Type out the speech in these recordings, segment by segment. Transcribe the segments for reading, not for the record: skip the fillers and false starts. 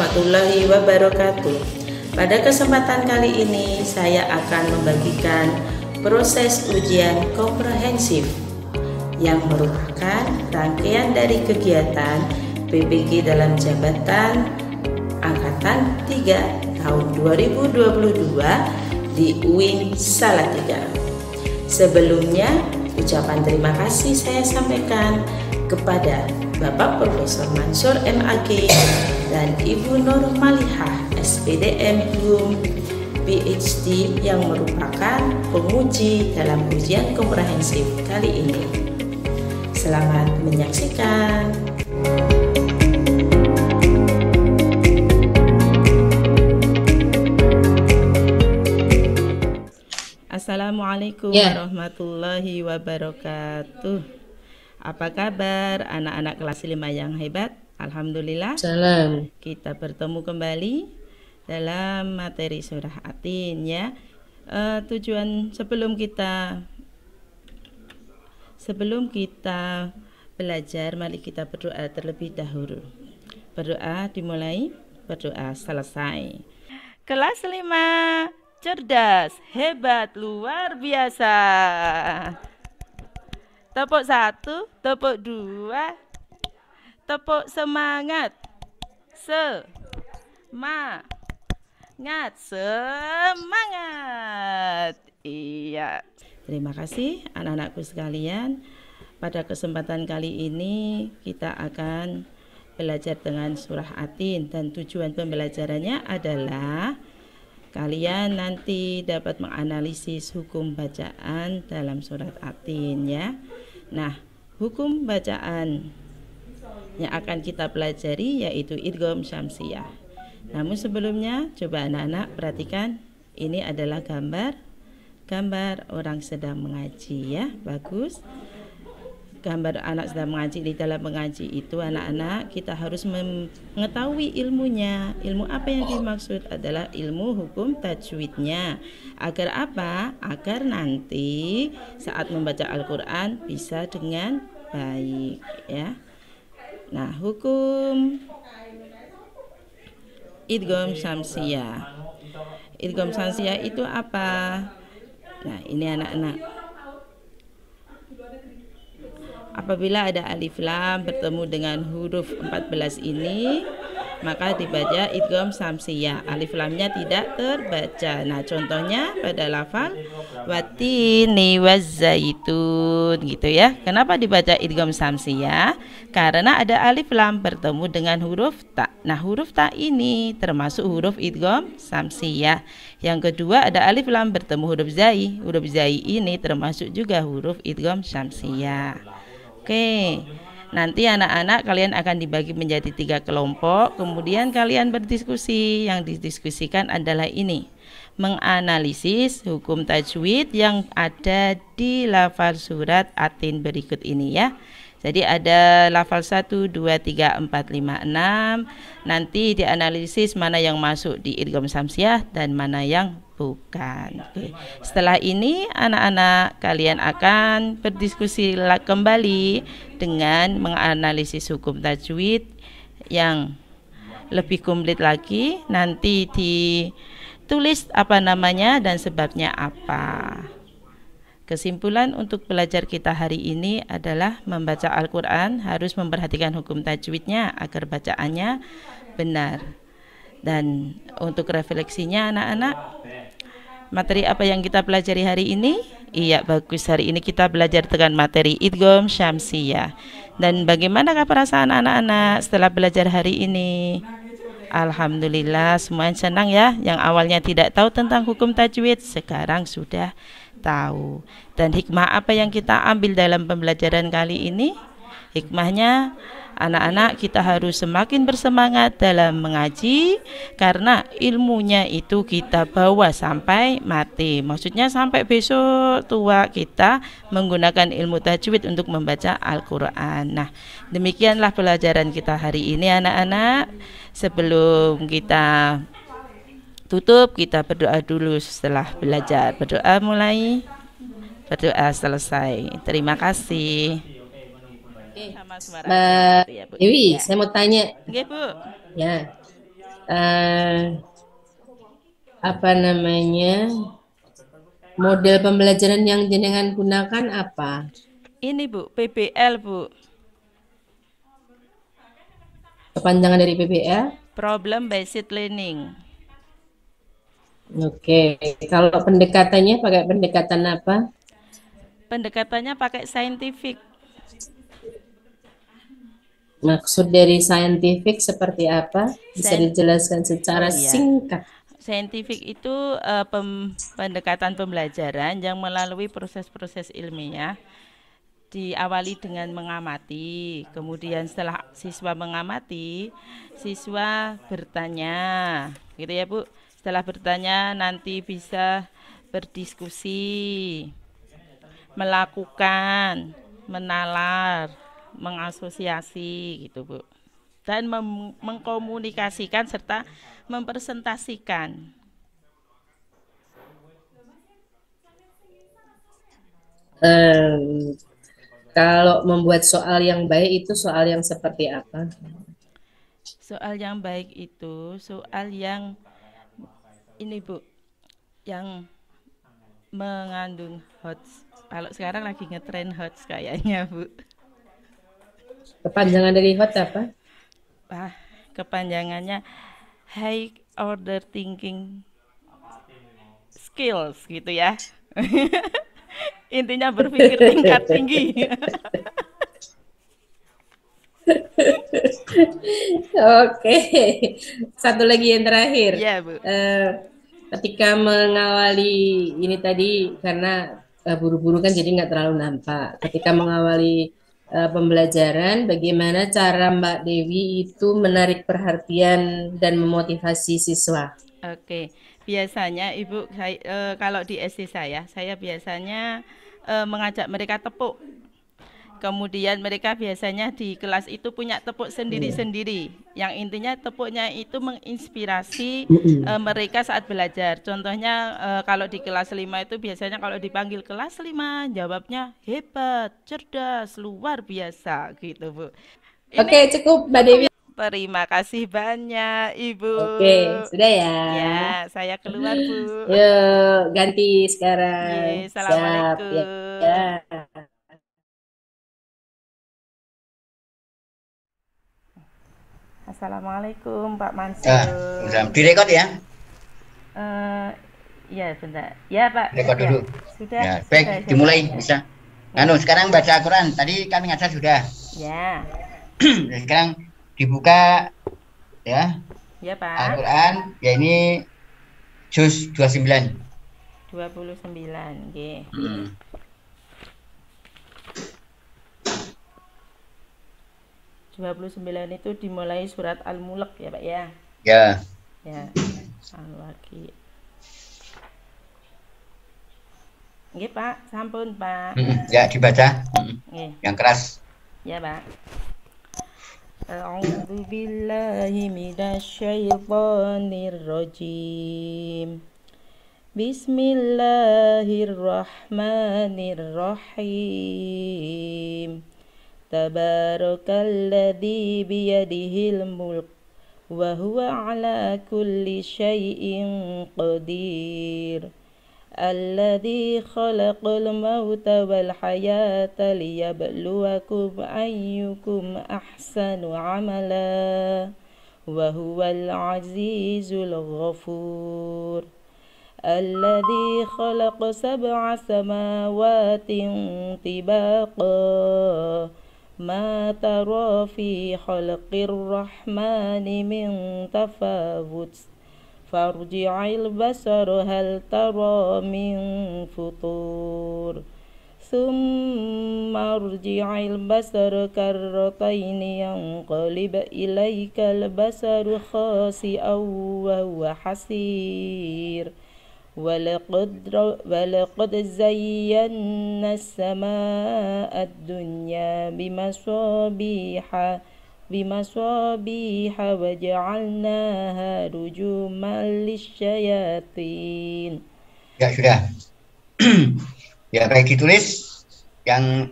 warahmatullahi wabarakatuh. Pada kesempatan kali ini saya akan membagikan proses ujian komprehensif yang merupakan rangkaian dari kegiatan PPG dalam jabatan Angkatan 3 tahun 2022 di UIN Salatiga. Sebelumnya, ucapan terima kasih saya sampaikan kepada Bapak Profesor Mansur MAG dan Ibu Nur Malihah SPDM HUM PhD yang merupakan penguji dalam ujian komprehensif kali ini. Selamat menyaksikan. Assalamualaikum warahmatullahi wabarakatuh. Apa kabar anak-anak kelas 5 yang hebat? Alhamdulillah. Salam. Kita bertemu kembali dalam materi surah Atin ya. Tujuan sebelum kita belajar, mari kita berdoa terlebih dahulu. Berdoa dimulai, berdoa selesai. Kelas 5 cerdas, hebat, luar biasa. Tepuk 1, tepuk 2, tepuk semangat. Semangat. Iya. Terima kasih anak-anakku sekalian. Pada kesempatan kali ini kita akan belajar dengan surah Atin dan tujuan pembelajarannya adalah kalian nanti dapat menganalisis hukum bacaan dalam surat Atin ya. Nah, hukum bacaan yang akan kita pelajari yaitu idgham syamsiyah. Namun sebelumnya coba anak-anak perhatikan, ini adalah gambar orang sedang mengaji ya. Bagus. Gambar anak sedang mengaji. Di dalam mengaji itu anak-anak kita harus mengetahui ilmunya. Ilmu apa yang dimaksud adalah ilmu hukum tajwidnya. Agar apa? Agar nanti saat membaca Al-Quran bisa dengan baik ya. Nah, hukum idgham syamsiyah. Idgham syamsiyah itu apa? Nah, ini anak-anak. Apabila ada alif lam bertemu dengan huruf 14 ini, maka dibaca idgham syamsiyah. Alif lamnya tidak terbaca. Nah, contohnya pada lafal watini wazzaitun gitu ya. Kenapa dibaca idgham syamsiyah? Karena ada alif lam bertemu dengan huruf ta. Nah, huruf ta ini termasuk huruf idgham syamsiyah. Yang kedua ada alif lam bertemu huruf zai. Huruf zai ini termasuk juga huruf idgham syamsiyah. Oke, nanti anak-anak kalian akan dibagi menjadi 3 kelompok. Kemudian kalian berdiskusi. Yang didiskusikan adalah ini, menganalisis hukum tajwid yang ada di lafal surat Atin berikut ini ya. Jadi ada lafal 1, 2, 3, 4, 5, 6. Nanti dianalisis mana yang masuk di idgham syamsiyah dan mana yang bukan. Oke. Setelah ini anak-anak kalian akan berdiskusi kembali dengan menganalisis hukum tajwid yang lebih komplit lagi. Nanti ditulis apa namanya dan sebabnya apa. Kesimpulan untuk belajar kita hari ini adalah membaca Al-Quran harus memperhatikan hukum tajwidnya agar bacaannya benar. Dan untuk refleksinya anak-anak, materi apa yang kita pelajari hari ini? Iya, bagus. Hari ini kita belajar dengan materi idgham syamsiyah. Dan bagaimanakah perasaan anak-anak setelah belajar hari ini? Alhamdulillah, semuanya senang ya. Yang awalnya tidak tahu tentang hukum tajwid, sekarang sudah tahu. Dan hikmah apa yang kita ambil dalam pembelajaran kali ini? Hikmahnya, anak-anak kita harus semakin bersemangat dalam mengaji karena ilmunya itu kita bawa sampai mati. Maksudnya sampai besok tua kita menggunakan ilmu tajwid untuk membaca Al-Quran. Nah, demikianlah pelajaran kita hari ini anak-anak. Sebelum kita tutup, kita berdoa dulu setelah belajar. Berdoa mulai, berdoa selesai. Terima kasih. Mbak Dewi, saya mau tanya. Oke, Bu. Ya, eh, apa namanya, model pembelajaran yang jenengan gunakan apa? Ini Bu, PBL Bu, Kepanjangan dari PBL? Problem Based Learning. Oke, kalau pendekatannya pakai pendekatan apa? Pendekatannya pakai scientific. Maksud dari scientific seperti apa? Bisa Scien- dijelaskan oh secara iya, singkat. scientific itu pendekatan pembelajaran yang melalui proses-proses ilmiah diawali dengan mengamati, kemudian setelah siswa mengamati, siswa bertanya, gitu ya Bu. Setelah bertanya nanti bisa berdiskusi, melakukan, menalar, mengasosiasi gitu Bu. Dan mengkomunikasikan serta mempresentasikan. Em, Kalau membuat soal yang baik itu soal yang seperti apa? Soal yang baik itu soal yang ini Bu, yang mengandung HOTS. Kalau sekarang lagi ngetren HOTS kayaknya Bu. Kepanjangan dari hot apa? Wah, kepanjangannya High Order Thinking Skills gitu ya. Intinya berpikir tingkat tinggi. Oke, satu lagi yang terakhir. Iya Bu. Eh, Ketika mengawali ini tadi, karena buru-buru kan jadi nggak terlalu nampak. Ketika mengawali pembelajaran, bagaimana cara Mbak Dewi itu menarik perhatian dan memotivasi siswa? Oke, biasanya Ibu kalau di SD saya biasanya mengajak mereka tepuk. Kemudian mereka biasanya di kelas itu punya tepuk sendiri-sendiri. Yang intinya tepuknya itu menginspirasi Mm-mm. mereka saat belajar. Contohnya kalau di kelas 5 itu biasanya kalau dipanggil kelas 5 jawabnya hebat, cerdas, luar biasa gitu, Bu. Oke, Ini cukup Mbak Dewi. cukup ya. Terima kasih banyak, Ibu. Oke, sudah ya. Ya, saya keluar, Bu. Yuk, ganti sekarang. Ye, Siap, ya. assalamualaikum. Ya. Assalamualaikum, Pak Ya, Mansur. udah direkod ya, Eh, ya, bentar. Ya, Pak, rekod sudah. dulu. Sudah, Ya, sudah, baik, sudah. dimulai Ya. bisa. Ya. Sekarang baca Al-Quran. Tadi kami ngajar sudah. Ya. Sekarang dibuka ya Ya, Pak. Al-Quran. Ya ini juz 29. 29. Nggih. Hmm. 29 itu dimulai surat Al-Mulk ya, Pak ya. Ya, Ya. Al-Waqiah. Nggih, Pak. Sampun, Pak. Ya dibaca. Nggih. Yang keras. Ya, Pak. A'udzu billahi minasyaitonir rajim. Bismillahirrahmanirrahim. Tabarakalladzi biyadihil mulk wa huwa ala kulli syai'in qadir. Alladzi khalaqal mauta wal hayata liyabluwakum ayyukum ahsanu amala wa huwal azizul ghafur. الذي خلق سبع سماوات طباقا ما ترى في خلق الرحمن من تفاوت فارجع البصر هل ترى من فطور ثم ارجع البصر كرتين ينقلب إليك البصر خاسئا وهو حسير ولقد زينا السماء الدنيا بمصابيح وجعلناها رجوما للشياطين. Ya sudah. Ya baik, ditulis yang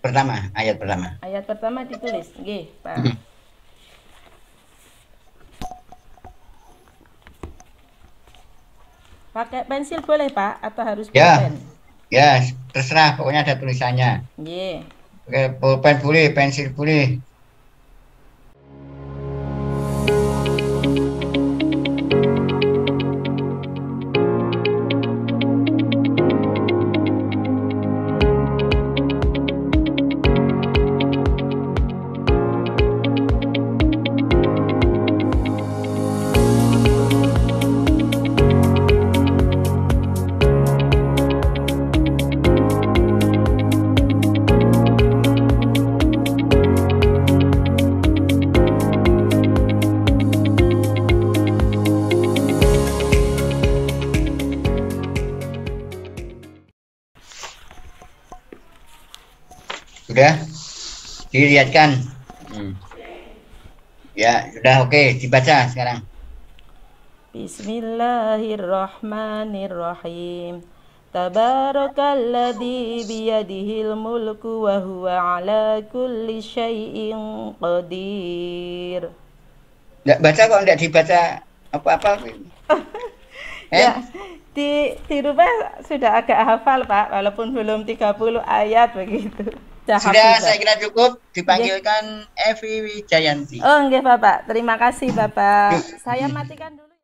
pertama, ayat pertama. Ayat pertama ditulis, nggih, Pak. Pakai pensil boleh, Pak, atau harus Ya. pulpen? Ya, terserah, pokoknya ada tulisannya. Nggih. Oke, pulpen boleh, pensil boleh. Sudah dilihatkan. Ya, sudah oke, dibaca sekarang. Bismillahirrahmanirrahim. Tabarakalladzi biyadihil mulku wa huwa ala kulli syai'in qadir. Nggak baca kok, nggak dibaca apa-apa. Ya, di rumah sudah agak hafal, Pak, walaupun belum 30 ayat begitu. Sudah, saya kira cukup. Dipanggilkan Evi Wijayanti. Oh, nggih, Bapak. Terima kasih, Bapak. Saya matikan dulu.